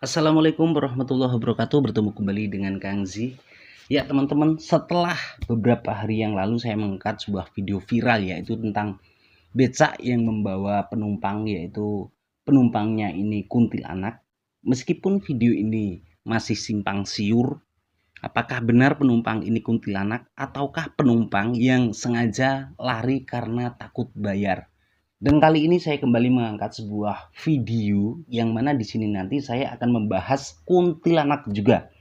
Assalamualaikum warahmatullahi wabarakatuh. Bertemu kembali dengan Kang Z. Ya teman-teman, setelah beberapa hari yang lalu saya mengangkat sebuah video viral, yaitu tentang becak yang membawa penumpang, yaitu penumpangnya ini kuntilanak. Meskipun video ini masih simpang siur, apakah benar penumpang ini kuntilanak ataukah penumpang yang sengaja lari karena takut bayar? Dan kali ini saya kembali mengangkat sebuah video yang mana di sini nanti saya akan membahas kuntilanak juga.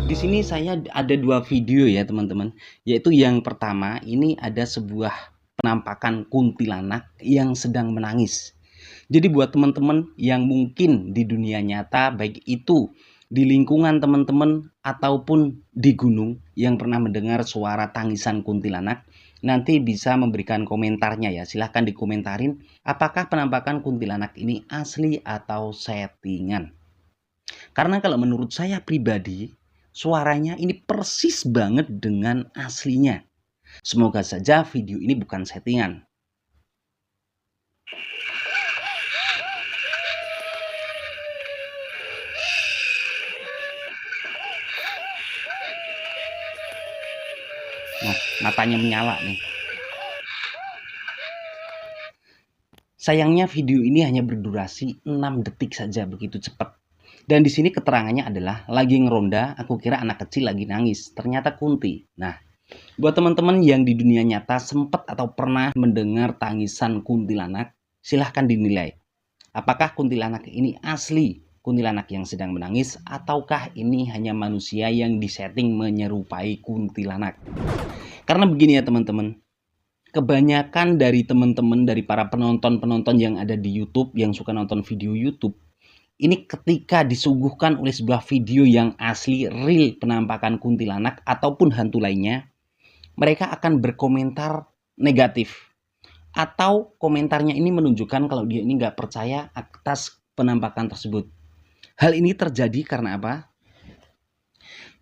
Di sini saya ada dua video ya teman-teman. Yaitu yang pertama, ini ada sebuah penampakan kuntilanak yang sedang menangis. Jadi buat teman-teman yang mungkin di dunia nyata, baik itu di lingkungan teman-teman ataupun di gunung yang pernah mendengar suara tangisan kuntilanak, nanti bisa memberikan komentarnya ya. Silahkan dikomentarin apakah penampakan kuntilanak ini asli atau settingan. Karena kalau menurut saya pribadi, suaranya ini persis banget dengan aslinya. Semoga saja video ini bukan settingan. Nah, matanya menyala nih. Sayangnya video ini hanya berdurasi 6 detik saja, begitu cepat. Dan di sini keterangannya adalah lagi ngeronda, aku kira anak kecil lagi nangis, ternyata kunti. Nah, buat teman-teman yang di dunia nyata sempat atau pernah mendengar tangisan kuntilanak, silahkan dinilai. Apakah kuntilanak ini asli kuntilanak yang sedang menangis ataukah ini hanya manusia yang disetting menyerupai kuntilanak? Karena begini ya teman-teman, kebanyakan dari teman-teman, dari para penonton-penonton yang ada di YouTube, yang suka nonton video YouTube, ini ketika disuguhkan oleh sebuah video yang asli, real penampakan kuntilanak ataupun hantu lainnya, mereka akan berkomentar negatif. Atau komentarnya ini menunjukkan kalau dia ini nggak percaya atas penampakan tersebut. Hal ini terjadi karena apa?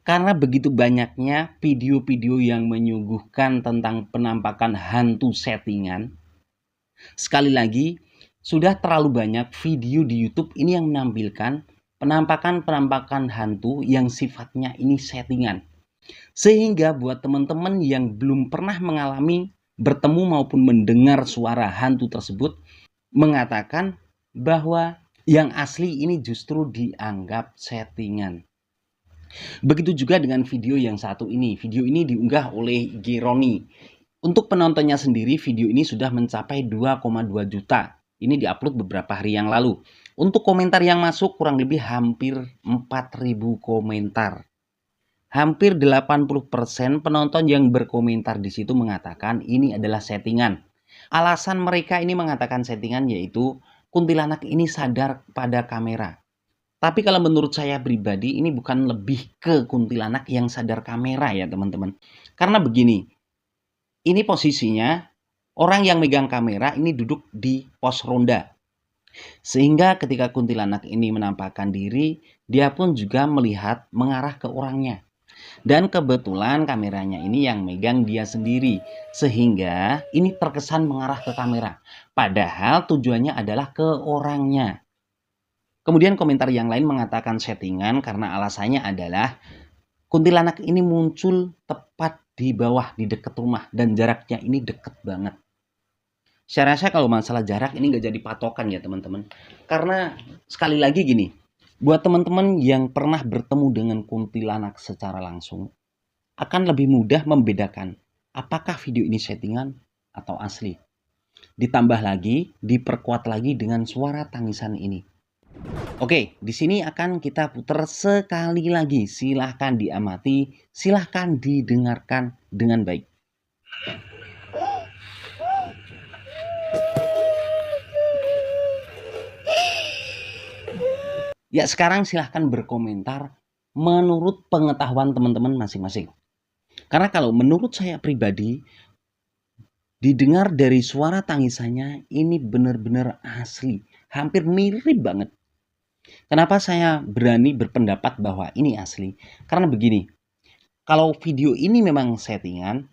Karena begitu banyaknya video-video yang menyuguhkan tentang penampakan hantu settingan. Sekali lagi, sudah terlalu banyak video di YouTube ini yang menampilkan penampakan-penampakan hantu yang sifatnya ini settingan. Sehingga buat teman-teman yang belum pernah mengalami, bertemu maupun mendengar suara hantu tersebut, mengatakan bahwa yang asli ini justru dianggap settingan. Begitu juga dengan video yang satu ini. Video ini diunggah oleh Gironi. Untuk penontonnya sendiri, video ini sudah mencapai 2,2 juta. Ini diupload beberapa hari yang lalu. Untuk komentar yang masuk kurang lebih hampir 4.000 komentar. Hampir 80% penonton yang berkomentar di situ mengatakan ini adalah settingan. Alasan mereka ini mengatakan settingan yaitu kuntilanak ini sadar pada kamera. Tapi kalau menurut saya pribadi ini bukan lebih ke kuntilanak yang sadar kamera ya teman-teman. Karena begini, ini posisinya orang yang megang kamera ini duduk di pos ronda. Sehingga ketika kuntilanak ini menampakkan diri, dia pun juga melihat mengarah ke orangnya. Dan kebetulan kameranya ini yang megang dia sendiri. Sehingga ini terkesan mengarah ke kamera. Padahal tujuannya adalah ke orangnya. Kemudian komentar yang lain mengatakan settingan karena alasannya adalah kuntilanak ini muncul tepat di bawah, di dekat rumah. Dan jaraknya ini dekat banget. Saya rasa kalau masalah jarak ini nggak jadi patokan ya teman-teman. Karena sekali lagi gini, buat teman-teman yang pernah bertemu dengan kuntilanak secara langsung, akan lebih mudah membedakan apakah video ini settingan atau asli. Ditambah lagi, diperkuat lagi dengan suara tangisan ini. Oke, di sini akan kita putar sekali lagi. Silahkan diamati, silahkan didengarkan dengan baik. Ya, sekarang silahkan berkomentar menurut pengetahuan teman-teman masing-masing. Karena kalau menurut saya pribadi, didengar dari suara tangisannya ini benar-benar asli. Hampir mirip banget. Kenapa saya berani berpendapat bahwa ini asli? Karena begini, kalau video ini memang settingan,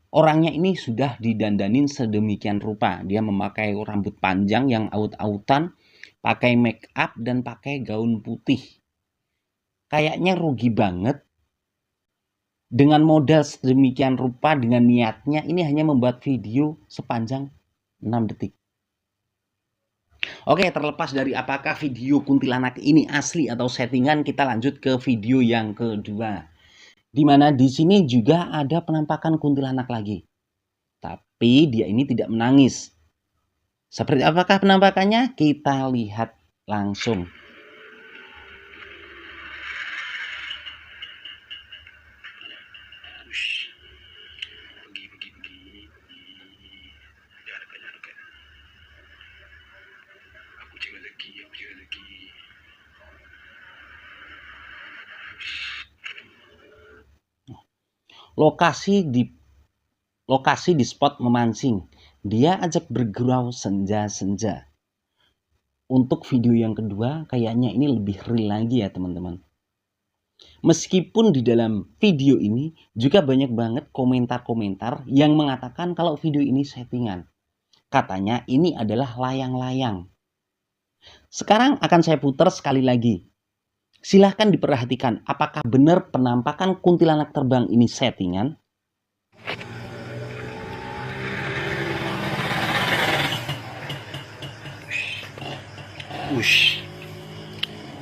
Orangnya ini sudah didandanin sedemikian rupa. Dia memakai rambut panjang yang aut-autan, pakai make up, dan pakai gaun putih. Kayaknya rugi banget. Dengan modal sedemikian rupa, dengan niatnya, ini hanya membuat video sepanjang 6 detik. Oke, terlepas dari apakah video kuntilanak ini asli atau settingan, kita lanjut ke video yang kedua. Dimana di sini juga ada penampakan kuntilanak lagi. Tapi dia ini tidak menangis. Seperti apakah penampakannya? Kita lihat langsung. Lokasi di spot memancing. Dia ajak bergurau senja-senja. Untuk video yang kedua, kayaknya ini lebih real lagi ya teman-teman. Meskipun di dalam video ini juga banyak banget komentar-komentar yang mengatakan kalau video ini settingan. Katanya ini adalah layang-layang. Sekarang akan saya putar sekali lagi. Silahkan diperhatikan apakah benar penampakan kuntilanak terbang ini settingan. Ush.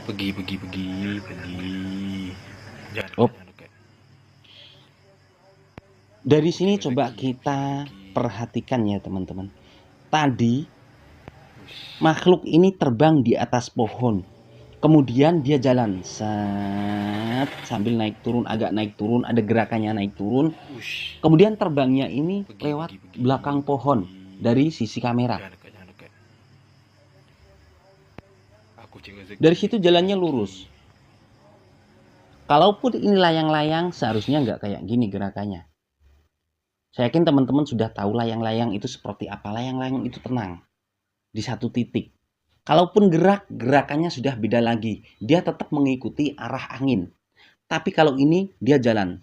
Pergi. Jangan. Dari sini coba kita perhatikan ya teman-teman. Tadi makhluk ini terbang di atas pohon. Kemudian dia jalan sambil agak naik turun, ada gerakannya naik turun. Kemudian terbangnya ini lewat belakang pohon dari sisi kamera. Dari situ jalannya lurus. Kalaupun ini layang-layang, seharusnya nggak kayak gini gerakannya. Saya yakin teman-teman sudah tahu layang-layang itu seperti apa. Layang-layang itu tenang di satu titik. Kalaupun gerakannya sudah beda lagi. Dia tetap mengikuti arah angin. Tapi kalau ini dia jalan.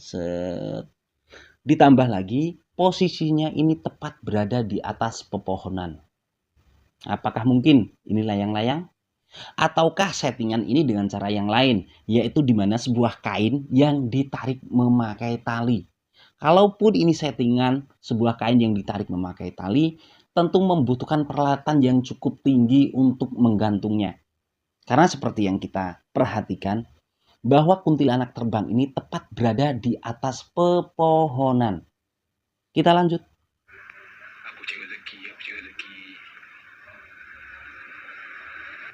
Ditambah lagi posisinya ini tepat berada di atas pepohonan. Apakah mungkin ini layang-layang? Ataukah settingan ini dengan cara yang lain, yaitu di mana sebuah kain yang ditarik memakai tali. Kalaupun ini settingan sebuah kain yang ditarik memakai tali, tentu membutuhkan peralatan yang cukup tinggi untuk menggantungnya. Karena seperti yang kita perhatikan, bahwa kuntilanak terbang ini tepat berada di atas pepohonan. Kita lanjut.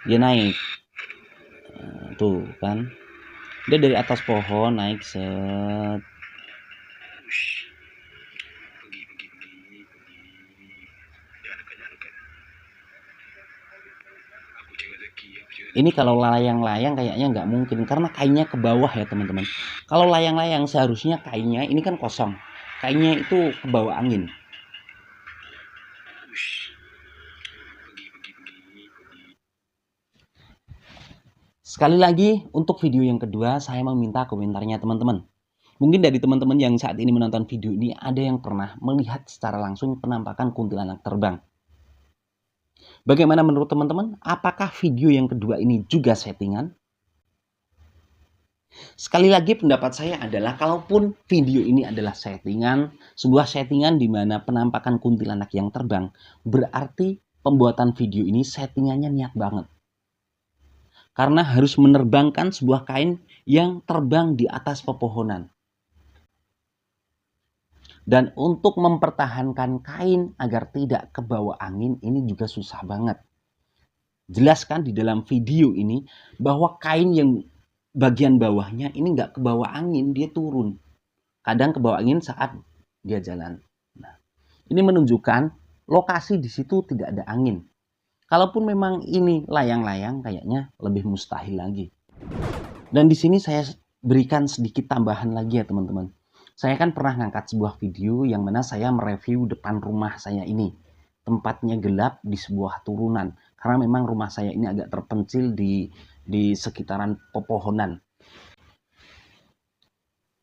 Dia naik. Tuh kan. Dia dari atas pohon naik set. Ini kalau layang-layang kayaknya nggak mungkin karena kainnya ke bawah ya teman-teman. Kalau layang-layang seharusnya kainnya ini kan kosong. Kainnya itu ke bawah angin. Sekali lagi untuk video yang kedua saya meminta komentarnya teman-teman. Mungkin dari teman-teman yang saat ini menonton video ini ada yang pernah melihat secara langsung penampakan kuntilanak terbang. Bagaimana menurut teman-teman? Apakah video yang kedua ini juga settingan? Sekali lagi pendapat saya adalah kalaupun video ini adalah settingan, sebuah settingan di mana penampakan kuntilanak yang terbang, berarti pembuatan video ini settingannya niat banget. Karena harus menerbangkan sebuah kain yang terbang di atas pepohonan. Dan untuk mempertahankan kain agar tidak kebawa angin ini juga susah banget. Jelaskan di dalam video ini bahwa kain yang bagian bawahnya ini nggak kebawa angin, dia turun. Kadang kebawa angin saat dia jalan. Nah, ini menunjukkan lokasi di situ tidak ada angin. Kalaupun memang ini layang-layang, kayaknya lebih mustahil lagi. Dan di sini saya berikan sedikit tambahan lagi ya teman-teman. Saya kan pernah ngangkat sebuah video yang mana saya mereview depan rumah saya ini. Tempatnya gelap di sebuah turunan. Karena memang rumah saya ini agak terpencil di sekitaran pepohonan.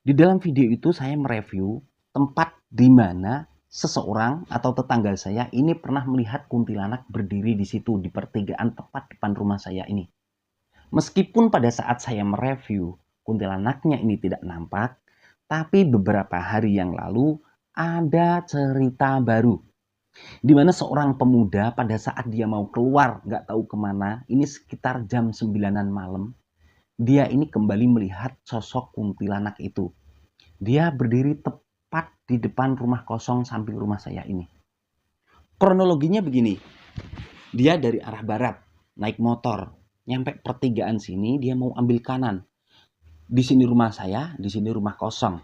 Di dalam video itu saya mereview tempat di mana seseorang atau tetangga saya ini pernah melihat kuntilanak berdiri di situ di pertigaan tepat depan rumah saya ini. Meskipun pada saat saya mereview kuntilanaknya ini tidak nampak, tapi beberapa hari yang lalu ada cerita baru di mana seorang pemuda pada saat dia mau keluar nggak tahu kemana, ini sekitar jam 9-an malam, dia ini kembali melihat sosok kuntilanak itu. Dia berdiri tepat di depan rumah kosong samping rumah saya ini. Kronologinya begini, dia dari arah barat naik motor, nyampe pertigaan sini dia mau ambil kanan. Di sini rumah saya, di sini rumah kosong.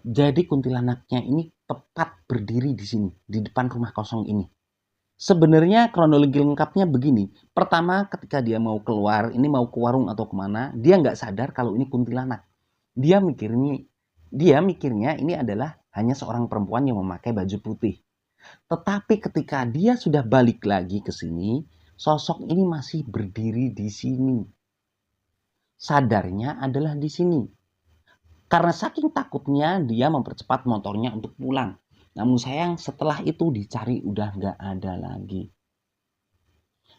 Jadi kuntilanaknya ini tepat berdiri di sini, di depan rumah kosong ini. Sebenarnya kronologi lengkapnya begini. Pertama, ketika dia mau keluar, ini mau ke warung atau kemana, dia nggak sadar kalau ini kuntilanak. Dia mikirnya ini adalah hanya seorang perempuan yang memakai baju putih. Tetapi ketika dia sudah balik lagi ke sini, sosok ini masih berdiri di sini. Sadarnya adalah di sini. Karena saking takutnya dia mempercepat motornya untuk pulang. Namun sayang setelah itu dicari udah nggak ada lagi.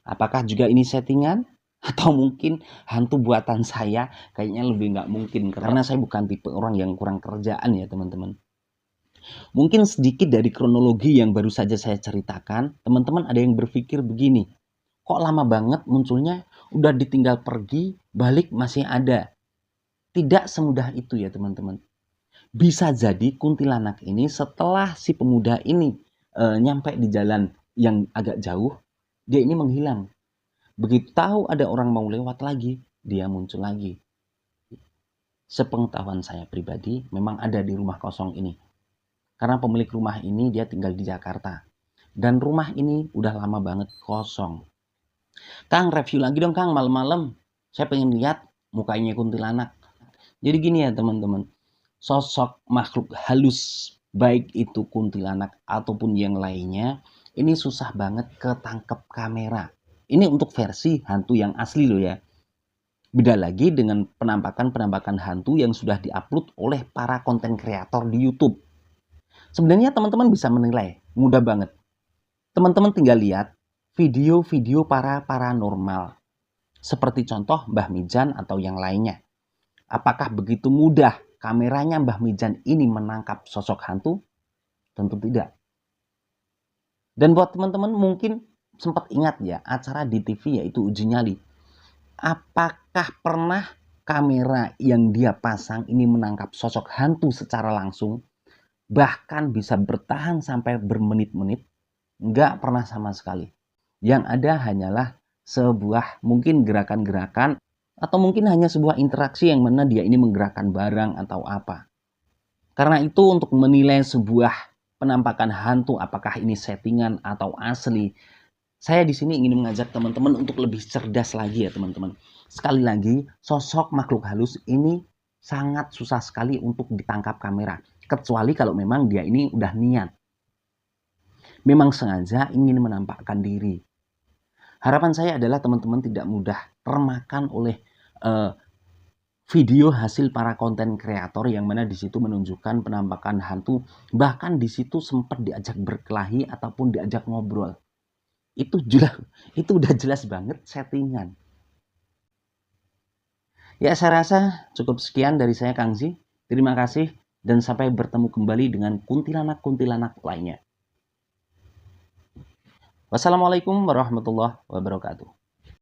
Apakah juga ini settingan? Atau mungkin hantu buatan saya? Kayaknya lebih nggak mungkin. Karena saya bukan tipe orang yang kurang kerjaan ya teman-teman. Mungkin sedikit dari kronologi yang baru saja saya ceritakan. Teman-teman ada yang berpikir begini. Kok lama banget munculnya? Udah ditinggal pergi, balik masih ada. Tidak semudah itu ya teman-teman. Bisa jadi kuntilanak ini setelah si pemuda ini nyampe di jalan yang agak jauh, dia ini menghilang. Begitu tahu ada orang mau lewat lagi, dia muncul lagi. Sepengetahuan saya pribadi, memang ada di rumah kosong ini. Karena pemilik rumah ini dia tinggal di Jakarta. Dan rumah ini udah lama banget kosong. Kang, review lagi dong Kang, malam-malam. Saya pengen lihat mukanya kuntilanak. Jadi gini ya teman-teman, sosok makhluk halus, baik itu kuntilanak ataupun yang lainnya, ini susah banget ketangkep kamera. Ini untuk versi hantu yang asli loh ya. Beda lagi dengan penampakan-penampakan hantu yang sudah diupload oleh para konten kreator di YouTube. Sebenarnya teman-teman bisa menilai, mudah banget. Teman-teman tinggal lihat video-video para paranormal. Seperti contoh Mbah Mijan atau yang lainnya. Apakah begitu mudah kameranya Mbah Mijan ini menangkap sosok hantu? Tentu tidak. Dan buat teman-teman mungkin sempat ingat ya acara di TV yaitu Uji Nyali. Apakah pernah kamera yang dia pasang ini menangkap sosok hantu secara langsung? Bahkan bisa bertahan sampai bermenit-menit? Nggak pernah sama sekali. Yang ada hanyalah sebuah mungkin gerakan-gerakan atau mungkin hanya sebuah interaksi yang mana dia ini menggerakkan barang atau apa. Karena itu untuk menilai sebuah penampakan hantu apakah ini settingan atau asli, saya di sini ingin mengajak teman-teman untuk lebih cerdas lagi ya teman-teman. Sekali lagi, sosok makhluk halus ini sangat susah sekali untuk ditangkap kamera. Kecuali kalau memang dia ini udah niat. Memang sengaja ingin menampakkan diri. Harapan saya adalah teman-teman tidak mudah termakan oleh video hasil para konten kreator yang mana di situ menunjukkan penampakan hantu, bahkan di situ sempat diajak berkelahi ataupun diajak ngobrol. Itu udah jelas banget settingan. Ya, saya rasa cukup sekian dari saya Kang Zi. Terima kasih dan sampai bertemu kembali dengan kuntilanak-kuntilanak lainnya. Wassalamualaikum warahmatullahi wabarakatuh.